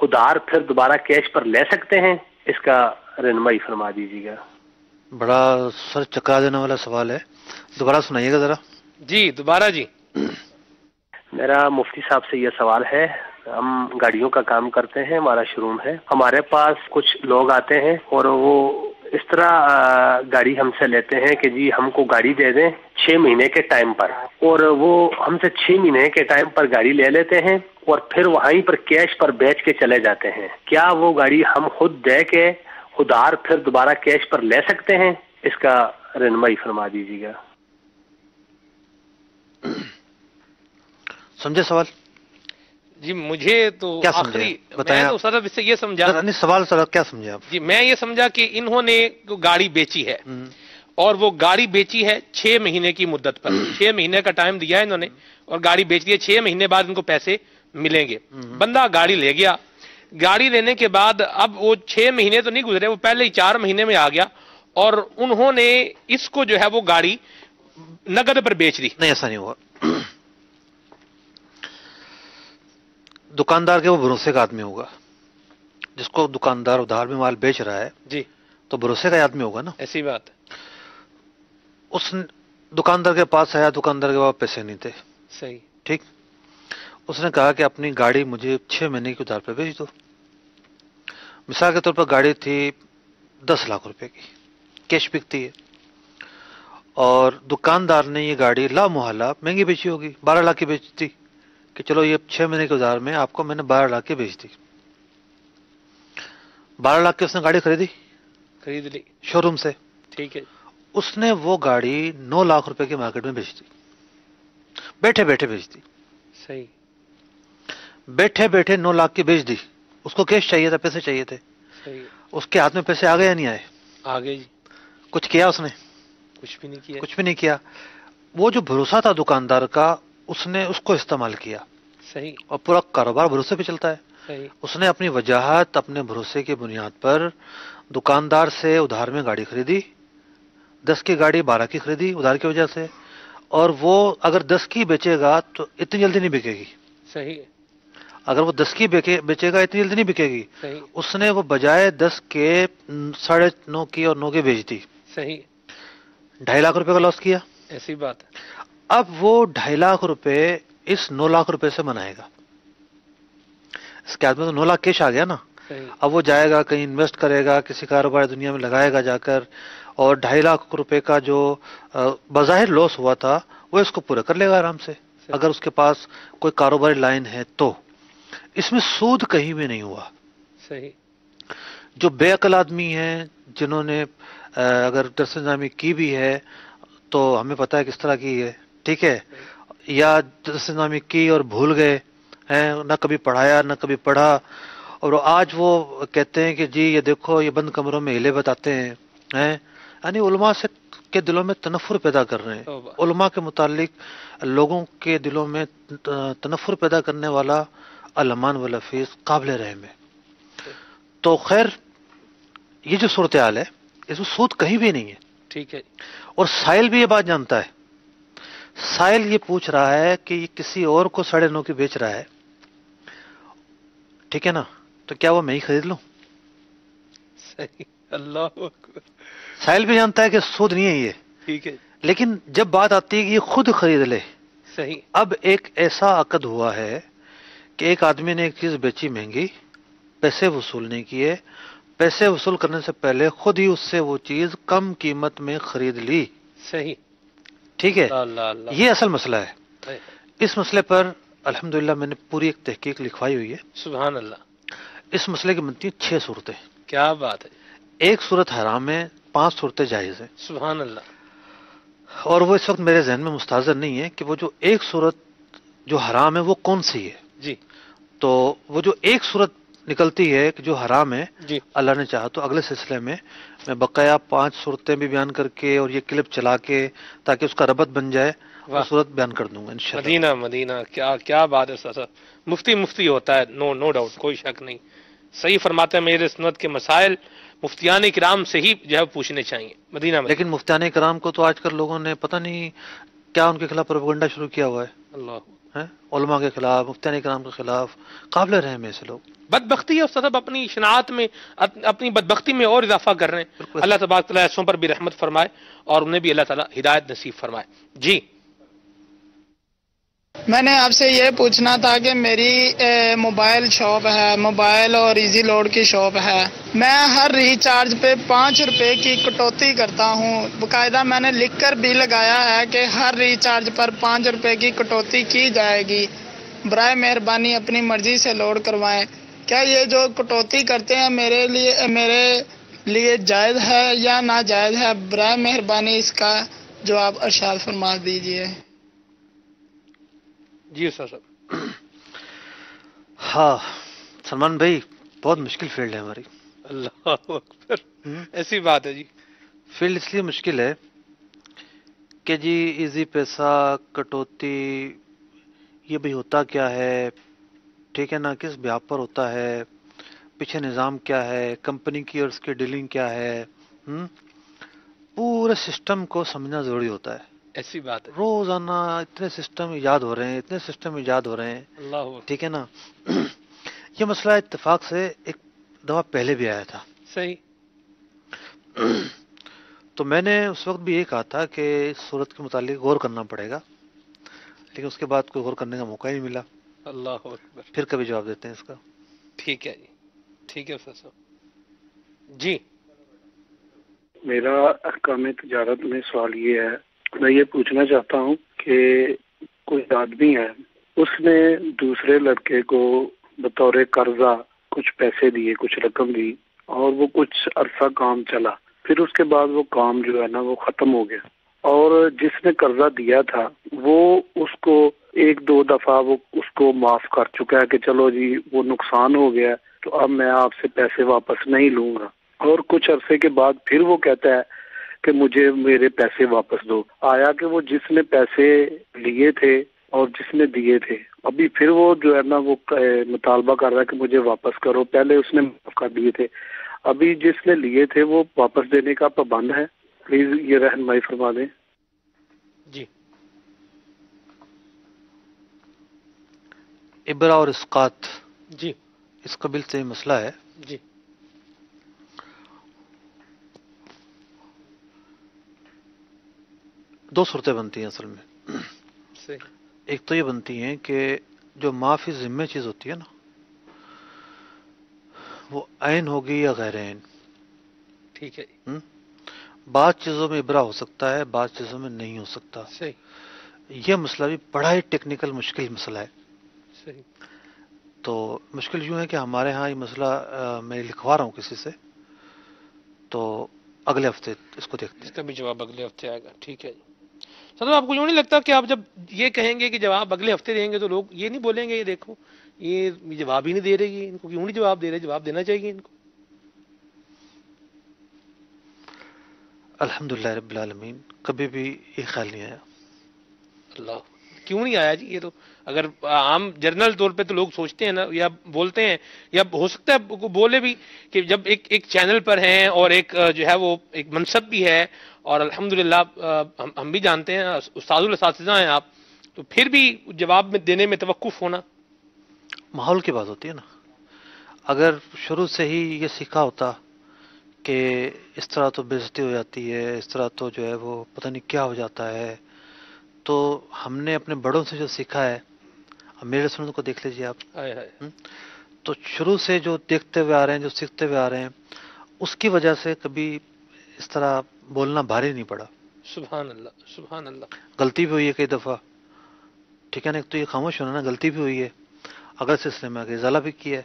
ادھار پھر دوبارہ کیش پر لے سکتے ہیں؟ اس کا رہنمائی فرما دیجیے گا. بڑا سر چکرا دینے والا سوال ہے. دوبارہ سنائیے گا ذرا. جی دوبارہ. جی میرا مفتی صاحب سے یہ سوال ہے. ہم گاڑیوں کا کام کرتے ہیں, ہمارا شو روم ہے. ہمارے پاس کچھ لوگ آتے ہیں اور وہ اس طرح گاڑی ہم سے لیتے ہیں کہ جی ہم کو گاڑی دے دیں 6 مہینے کے ٹائم پر, اور وہ ہم سے 6 مہینے کے ٹائم پر گاڑی لے لیتے ہیں اور پھر وہیں پر کیش پر بیچ کے چلے جاتے ہیں. کیا وہ گاڑی ہم خود دے کے ادھار پھر دوبارہ کیش پر لے سکتے ہیں؟ اس کا رہنمائی فرما دیجیے گا. سمجھے سوال؟ جی مجھے تو آخری بتائیں. میں تو صرف اس سے یہ سمجھا, سوال سر کیا سمجھے آپ؟ جی میں یہ سمجھا کہ انہوں نے گاڑی بیچی ہے اور وہ گاڑی بیچی ہے 6 مہینے کی مدت پر. 6 مہینے کا ٹائم دیا ہے انہوں نے اور گاڑی بیچ دی ہے. 6 مہینے بعد ان کو پیسے ملیں گے. بندہ گاڑی لے گیا, گاڑی لینے کے بعد اب وہ 6 مہینے تو نہیں گزرے, وہ پہلے ہی 4 مہینے میں آ گیا اور انہوں نے اس کو جو ہے وہ گاڑی نقد پر بیچ دی. نہیں ایسا نہیں ہوا. دکاندار کے وہ بھروسے کا آدمی ہوگا, جس کو دکاندار ادھار میں مال بیچ رہا ہے جی تو بھروسے کا آدمی ہوگا نا. ایسی بات. اس دکاندار کے پاس آیا, دکاندار کے پاس پیسے نہیں تھے. صحیح. ٹھیک. اس نے کہا کہ اپنی گاڑی مجھے 6 مہینے کی ادھار پہ بھیج دو. مثال کے طور پر گاڑی تھی 10 لاکھ روپے کی, کیش بکتی ہے, اور دکاندار نے یہ گاڑی لا محالہ مہنگی بیچی ہوگی, 12 لاکھ کی بیچتی کہ چلو یہ 6 مہینے کے ادھار میں آپ کو میں نے 12 لاکھ کی بیچ دی. 12 لاکھ کی اس نے گاڑی خرید لی شو روم سے. ٹھیک ہے. اس نے وہ گاڑی 9 لاکھ روپے کی مارکیٹ میں بیچ دی, بیٹھے بیٹھے بیچ دی. صحیح. بیٹھے بیٹھے 9 لاکھ کی بیچ دی. اس کو کیش چاہیے تھا, پیسے چاہیے تھے. صحیح. اس کے ہاتھ میں پیسے آ گئے یا نہیں آئے؟ آ گئے جی. کچھ کیا اس نے؟ کچھ بھی نہیں کیا. کچھ بھی نہیں کیا. وہ جو بھروسہ تھا دکاندار کا, اس نے اس کو استعمال کیا. صحیح. اور پورا کاروبار بھروسے پہ چلتا ہے. صحیح. اس نے اپنی وجاہت اپنے بھروسے کی بنیاد پر دکاندار سے ادھار میں گاڑی خریدی, 10 کی گاڑی 12 کی خریدی ادھار کی وجہ سے, اور وہ اگر 10 کی بیچے گا تو اتنی جلدی نہیں بکے گی. صحیح. اگر وہ 10 کی بیچے گا اتنی جلدی نہیں بکے گی. صحیح. اس نے وہ بجائے 10 کے 9.5 کی اور 9 کے بیچ دی. صحیح. 2.5 لاکھ روپے کا لاس کیا. ایسی بات ہے. اب وہ 2.5 لاکھ روپے اس 9 لاکھ روپے سے بنائے گا. اس کے ہاتھ میں تو 9 لاکھ کیش آ گیا نا. اب وہ جائے گا کہیں انویسٹ کرے گا, کسی کاروبار دنیا میں لگائے گا جا کر, اور 2.5 لاکھ روپے کا جو بظاہر لاس ہوا تھا وہ اس کو پورا کر لے گا آرام سے, اگر اس کے پاس کوئی کاروباری لائن ہے تو. اس میں سود کہیں بھی نہیں ہوا. صحیح. جو بے عقل آدمی ہیں, جنہوں نے اگر درس نظامی کی بھی ہے تو ہمیں پتا ہے کس طرح کی ہے, ٹھیک ہے, یا درس نظامی کی اور بھول گئے ہیں, نہ کبھی پڑھایا نہ کبھی پڑھا, اور آج وہ کہتے ہیں کہ جی یہ دیکھو یہ بند کمروں میں ہیلے بتاتے ہیں, یعنی علماء سے کے دلوں میں تنفر پیدا کر رہے ہیں. علماء کے متعلق لوگوں کے دلوں میں تنفر پیدا کرنے والا علمان والحفیظ قابل رحم ہے. تو خیر یہ جو صورتحال ہے اس میں سود کہیں بھی نہیں ہے. ٹھیک ہے. اور سائل بھی یہ بات جانتا ہے. سائل یہ پوچھ رہا ہے کہ یہ کسی اور کو 9.5 کی بیچ رہا ہے, ٹھیک ہے نا, تو کیا وہ میں ہی خرید لوں؟ صحیح. اللہ اکبر. سائل بھی جانتا ہے کہ سود نہیں ہے یہ. ٹھیک ہے. لیکن جب بات آتی ہے کہ یہ خود خرید لے. صحیح. اب ایک ایسا عقد ہوا ہے کہ ایک آدمی نے ایک چیز بیچی مہنگی, پیسے وصول نہیں کیے, پیسے وصول کرنے سے پہلے خود ہی اس سے وہ چیز کم قیمت میں خرید لی. صحیح. ٹھیک ہے. اللہ. یہ اصل مسئلہ ہے. اس مسئلے پر الحمدللہ میں نے پوری ایک تحقیق لکھوائی ہوئی ہے. سبحان اللہ. اس مسئلے کی بنتی ہیں 6 صورتیں. کیا بات ہے. ایک صورت حرام ہے, 5 صورتیں جائز ہیں. سبحان اللہ. اور وہ اس وقت میرے ذہن میں مستحضر نہیں ہے کہ وہ جو ایک صورت جو حرام ہے وہ کون سی ہے. جی. تو وہ جو ایک صورت نکلتی ہے کہ جو حرام ہے, جی, اللہ نے چاہا تو اگلے سلسلے میں بقایا 5 صورتیں بھی بیان کر کے اور یہ کلپ چلا کے تاکہ اس کا ربط بن جائے وہ صورت بیان کر دوں گا انشاءاللہ. مدینہ کیا بات ہے سر. مفتی ہوتا ہے, نو ڈاؤٹ, کوئی شک نہیں. صحیح فرماتے ہیں, میرے سنت کے مسائل مفتیان کرام سے ہی جو ہے پوچھنے چاہیے. مدینہ. لیکن مفتیان کرام کو تو آج کل لوگوں نے پتہ نہیں کیا ان کے خلاف پروپیگنڈا شروع کیا ہوا ہے. اللہ. ہیں علماء کے خلاف، مفتیان کرام کے خلاف، قابل رحم ایسے لوگ. بدبختی ہے اس طرح اپنی شناعت میں، اپنی بدبختی میں اور اضافہ کر رہے ہیں. اللہ تبارک تعالیٰ ایسوں پر بھی رحمت فرمائے اور انہیں بھی اللہ تعالیٰ ہدایت نصیب فرمائے. جی میں نے آپ سے یہ پوچھنا تھا کہ میری موبائل شاپ ہے، موبائل اور ایزی لوڈ کی شاپ ہے. میں ہر ریچارج پہ 5 روپے کی کٹوتی کرتا ہوں. باقاعدہ میں نے لکھ کر بھی لگایا ہے کہ ہر ریچارج پر 5 روپے کی کٹوتی کی جائے گی. برائے مہربانی اپنی مرضی سے لوڈ کروائیں. کیا یہ جو کٹوتی کرتے ہیں میرے لیے جائز ہے یا ناجائز ہے؟ برائے مہربانی اس کا جواب ارشاد فرما دیجیے. جی استاد صاحب. ہاں سلمان بھائی، بہت مشکل فیلڈ ہے ہماری. اللہ اکبر، ایسی بات ہے جی. فیلڈ اس لیے مشکل ہے کہ جی ایزی پیسہ، کٹوتی، یہ بھی ہوتا کیا ہے، ٹھیک ہے نا، کس بیاپ پر ہوتا ہے، پیچھے نظام کیا ہے، کمپنی کی اور اس کی ڈیلنگ کیا ہے، پورے سسٹم کو سمجھنا ضروری ہوتا ہے. ایسی بات ہے. روزانہ اتنے سسٹم ایجاد ہو رہے ہیں، اتنے سسٹم ایجاد ہو رہے ہیں. اللہ، ٹھیک ہے نا. یہ مسئلہ اتفاق سے ایک دفعہ پہلے بھی آیا تھا. صحیح. تو میں نے اس وقت بھی یہ کہا تھا کہ اس صورت کے متعلق غور کرنا پڑے گا، لیکن اس کے بعد کوئی غور کرنے کا موقع ہی نہیں ملا. اللہ اکبر. پھر کبھی جواب دیتے ہیں اس کا. ٹھیک ہے جی، ٹھیک ہے استاد صاحب. جی میرا احکام تجارت میں سوال یہ ہے، میں یہ پوچھنا چاہتا ہوں کہ کوئی آدمی ہے، اس نے دوسرے لڑکے کو بطور قرضہ کچھ پیسے دیے، کچھ رقم دی، اور وہ کچھ عرصہ کام چلا. پھر اس کے بعد وہ کام جو ہے نا وہ ختم ہو گیا، اور جس نے قرضہ دیا تھا وہ اس کو 1-2 دفعہ وہ اس کو معاف کر چکا ہے کہ چلو جی وہ نقصان ہو گیا تو اب میں آپ سے پیسے واپس نہیں لوں گا. اور کچھ عرصے کے بعد پھر وہ کہتا ہے کہ مجھے میرے پیسے واپس دو. آیا کہ وہ جس نے پیسے لیے تھے اور جس نے دیے تھے، ابھی پھر وہ جو ہے نا وہ مطالبہ کر رہا ہے کہ مجھے واپس کرو. پہلے اس نے معاف کر دیے تھے، ابھی جس نے لیے تھے وہ واپس دینے کا پابند ہے. پلیز یہ رہنمائی فرما دیں. جی ابرا اور اسقاط، جی اس قبیل سے مسئلہ ہے. جی دو صورتیں بنتی ہیں اصل میں. صحیح. ایک تو یہ بنتی ہیں کہ جو معافی ذمہ چیز ہوتی ہے نا، وہ عین ہوگی یا غیر عین. ٹھیک ہے. بعض چیزوں میں ابرا ہو سکتا ہے، بعض چیزوں میں نہیں ہو سکتا. صحیح. یہ مسئلہ بھی بڑا ہی ٹیکنیکل مشکل مسئلہ ہے. صحیح. تو مشکل یوں ہے کہ ہمارے ہاں یہ مسئلہ میں لکھوا رہا ہوں کسی سے، تو اگلے ہفتے اس کو دیکھتے ہیں. اس کا بھی جواب اگلے ہفتے آئے گا. ٹھیک ہے جی. سر آپ کو یوں نہیں لگتا کہ آپ جب یہ کہیں گے کہ جواب اگلے ہفتے دیں گے تو لوگ یہ نہیں بولیں گے یہ دیکھو یہ جواب ہی نہیں دے رہی، ان کو کیوں نہیں جواب دے رہے؟ جواب دینا چاہیے ان کو. الحمدللہ رب العالمین، کبھی بھی یہ خیال نہیں آیا. اللہ، کیوں نہیں آیا جی؟ یہ تو اگر عام جنرل طور پہ تو لوگ سوچتے ہیں نا یا بولتے ہیں، یا ہو سکتا ہے بولے بھی کہ جب ایک چینل پر ہیں اور ایک جو ہے وہ ایک منصب بھی ہے، اور الحمدللہ ہم بھی جانتے ہیں استاد الاساتذہ ہیں آپ، تو پھر بھی جواب میں دینے میں توقف ہونا. ماحول کی بات ہوتی ہے نا. اگر شروع سے ہی یہ سیکھا ہوتا کہ اس طرح تو بے عزتی ہو جاتی ہے، اس طرح تو جو ہے وہ پتہ نہیں کیا ہو جاتا ہے، تو ہم نے اپنے بڑوں سے جو سیکھا ہے، اب میرے سنت کو دیکھ لیجیے آپ، تو شروع سے جو دیکھتے ہوئے آ رہے ہیں، جو سیکھتے ہوئے آ رہے ہیں، اس کی وجہ سے کبھی اس طرح بولنا بھاری نہیں پڑا. سبحان اللہ، سبحان اللہ. غلطی بھی ہوئی ہے کئی دفعہ، ٹھیک ہے نا، ایک تو یہ خاموش ہونا نا، غلطی بھی ہوئی ہے، اگر سلسلے میں آگے ازالہ بھی کیا ہے.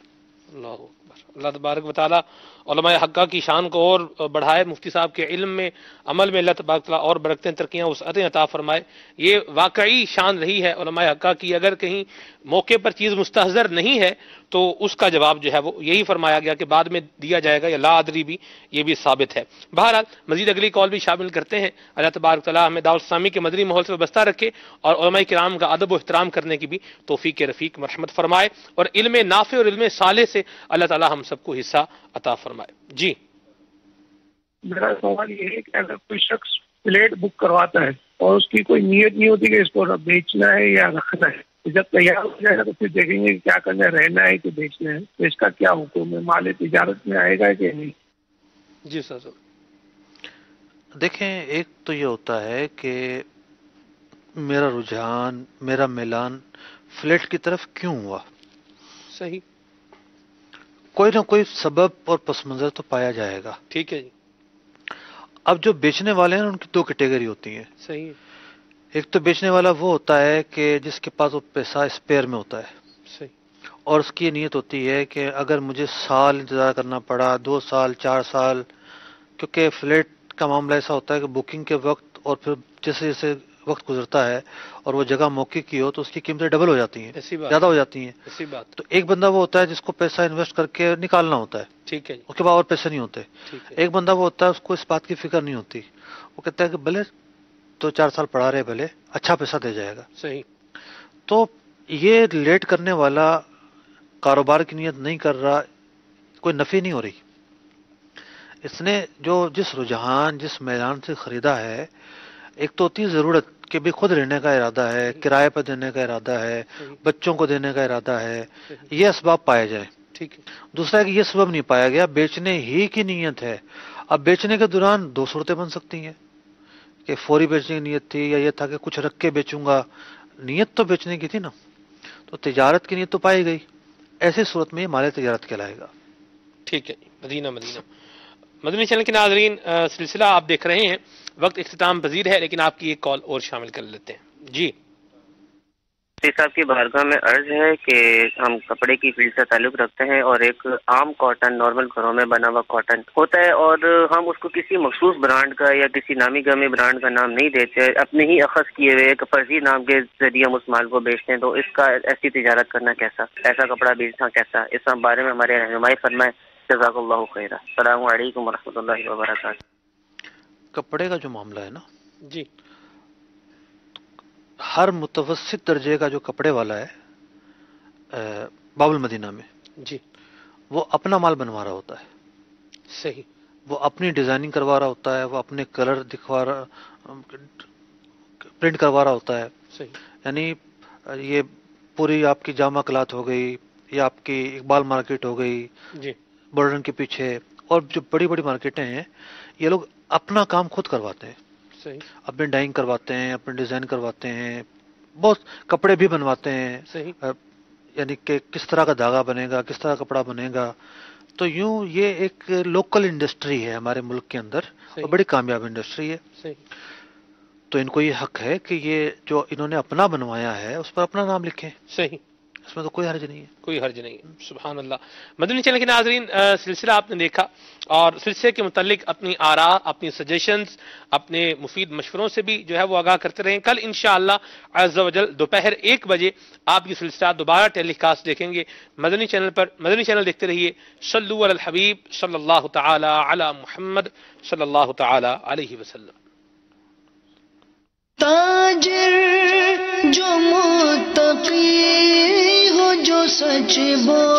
اللہ اکبر. اللہ تبارک و تعالیٰ علماء حقہ کی شان کو اور بڑھائے، مفتی صاحب کے علم میں، عمل میں اللہ تبارک و تعالیٰ اور برکتیں، ترقیاں، وسعتیں عطا فرمائے. یہ واقعی شان رہی ہے علماء حقہ کی. اگر کہیں موقع پر چیز مستحضر نہیں ہے تو اس کا جواب جو ہے وہ یہی فرمایا گیا کہ بعد میں دیا جائے گا، یا لا ادری بھی یہ بھی ثابت ہے. بہرحال مزید اگلی کال بھی شامل کرتے ہیں. اللہ تبارک و تعالیٰ ہمیں دعوت اسلامی کے مدنی ماحول سے وابستہ رکھے اور علماء کرام کا ادب و احترام کرنے کی بھی توفیق رفیق مرحمت فرمائے، اور علم نافع اور علم صالح سے اللہ تعالیٰ ہم سب کو حصہ عطا فرمائے. جی میرا سوال یہ ہے کہ اگر کوئی شخص پلیٹ بک کرواتا ہے اور اس کی کوئی نیت نہیں ہوتی کہ اس کو بیچنا ہے یا رکھنا ہے، جب تیار ہو جائے گا تو پھر دیکھیں گے کہ کیا کرنا ہے، رہنا ہے کہ بیچنا ہے، تو اس کا کیا حکم ہے، مال تجارت میں آئے گا کہ نہیں؟ جی سر دیکھیں، ایک تو یہ ہوتا ہے کہ میرا رجحان، میرا میلان فلیٹ کی طرف کیوں ہوا. صحیح. کوئی نہ کوئی سبب اور پس منظر تو پایا جائے گا. ٹھیک ہے جی. اب جو بیچنے والے ہیں ان کی دو کیٹیگری ہوتی ہیں. صحیح. ایک تو بیچنے والا وہ ہوتا ہے کہ جس کے پاس وہ پیسہ اسپیئر میں ہوتا ہے. صحیح. اور اس کی یہ نیت ہوتی ہے کہ اگر مجھے سال انتظار کرنا پڑا، 2 سال 4 سال، کیونکہ فلیٹ کا معاملہ ایسا ہوتا ہے کہ بکنگ کے وقت اور پھر جیسے جیسے وقت گزرتا ہے اور وہ جگہ موقع کی ہو تو اس کی قیمتیں ڈبل ہو جاتی ہیں، زیادہ ہو جاتی ہیں. اسی بات. تو ایک بندہ وہ ہوتا ہے جس کو پیسہ انویسٹ کر کے نکالنا ہوتا ہے. ٹھیک ہے. اس کے بعد اور پیسے نہیں ہوتے. ایک بندہ وہ ہوتا ہے اس کو اس بات کی فکر نہیں ہوتی، وہ کہتا ہے کہ بھلے 2-4 سال پڑھا رہے، بھلے اچھا پیسہ دے جائے گا. صحیح. تو یہ لیٹ کرنے والا کاروبار کی نیت نہیں کر رہا، کوئی نفع نہیں ہو رہی. اس نے جو جس رجحان، جس میدان سے خریدا ہے، ایک تو ہوتی ہے ضرورت کہ بھی خود رہنے کا ارادہ ہے، کرائے پر دینے کا ارادہ ہے، بچوں کو دینے کا ارادہ ہے، یہ اسباب پائے جائیں. ٹھیک ہے. دوسرا ہے کہ یہ سبب نہیں پایا گیا، بیچنے ہی کی نیت ہے. اب بیچنے کے دوران 2 صورتیں بن سکتی ہیں کہ فوری بیچنے کی نیت تھی، یا یہ تھا کہ کچھ رکھ کے بیچوں گا. نیت تو بیچنے کی تھی نا، تو تجارت کی نیت تو پائی گئی. ایسی صورت میں یہ مال تجارت کہلائے گا. ٹھیک ہے. مدینہ مدنی چینل کے ناظرین، سلسلہ آپ دیکھ رہے ہیں، وقت اختتام پذیر ہے، لیکن آپ کی ایک کال اور شامل کر لیتے ہیں. جی مفتی صاحب کی بارگاہ میں عرض ہے کہ ہم کپڑے کی فیلڈ سے تعلق رکھتے ہیں اور ایک عام کاٹن، نارمل گھروں میں بنا ہوا کاٹن ہوتا ہے، اور ہم اس کو کسی مخصوص برانڈ کا یا کسی نامی گامی برانڈ کا نام نہیں دیتے، اپنے ہی اخذ کیے ہوئے ایک فرضی نام کے ذریعے ہم اس مال کو بیچتے ہیں. تو اس کا ایسی تجارت کرنا کیسا، ایسا کپڑا بیچنا کیسا، اس بارے میں ہمارے رہنمائی فرمائیں. جزاک اللہ خیرہ. السلام علیکم ورحمۃ اللہ وبرکاتہ. کپڑے کا جو معاملہ ہے نا جی، ہر متوسط درجے کا جو کپڑے والا ہے باب المدینہ میں، جی، وہ اپنا مال بنوا رہا ہوتا ہے. صحیح. وہ اپنی ڈیزائننگ کروا رہا ہوتا ہے، وہ اپنے کلر دکھوا رہا، پرنٹ کروا رہا ہوتا ہے. صحیح. یعنی یہ پوری آپ کی جامع کلات ہو گئی، یا آپ کی اقبال مارکیٹ ہو گئی، جی، بورڈن کے پیچھے، اور جو بڑی بڑی مارکیٹیں ہیں، یہ لوگ اپنا کام خود کرواتے ہیں. صحیح. اپنے ڈائنگ کرواتے ہیں، اپنے ڈیزائن کرواتے ہیں، بہت کپڑے بھی بنواتے ہیں. صحیح. یعنی کہ کس طرح کا دھاگا بنے گا، کس طرح کپڑا بنے گا. تو یوں یہ ایک لوکل انڈسٹری ہے ہمارے ملک کے اندر، اور بڑی کامیاب انڈسٹری ہے. صحیح. تو ان کو یہ حق ہے کہ یہ جو انہوں نے اپنا بنوایا ہے اس پر اپنا نام لکھیں. صحیح. اس میں تو کوئی حرج نہیں ہے. کوئی حرج نہیں. سبحان اللہ. مدنی چینل کے ناظرین، سلسلہ آپ نے دیکھا، اور سلسلے کے متعلق اپنی آراء، اپنی سجیشنز، اپنے مفید مشوروں سے بھی جو ہے وہ آگاہ کرتے رہیں. کل انشاءاللہ عز و جل دوپہر 1 بجے آپ یہ سلسلہ دوبارہ ٹیلی کاسٹ دیکھیں گے مدنی چینل پر. مدنی چینل دیکھتے رہیے. صلو علی الحبیب صلی اللہ تعالی علی محمد صلی اللہ تعالی علیہ وسلم. تاجر جو متقی ہو، جو سچ بول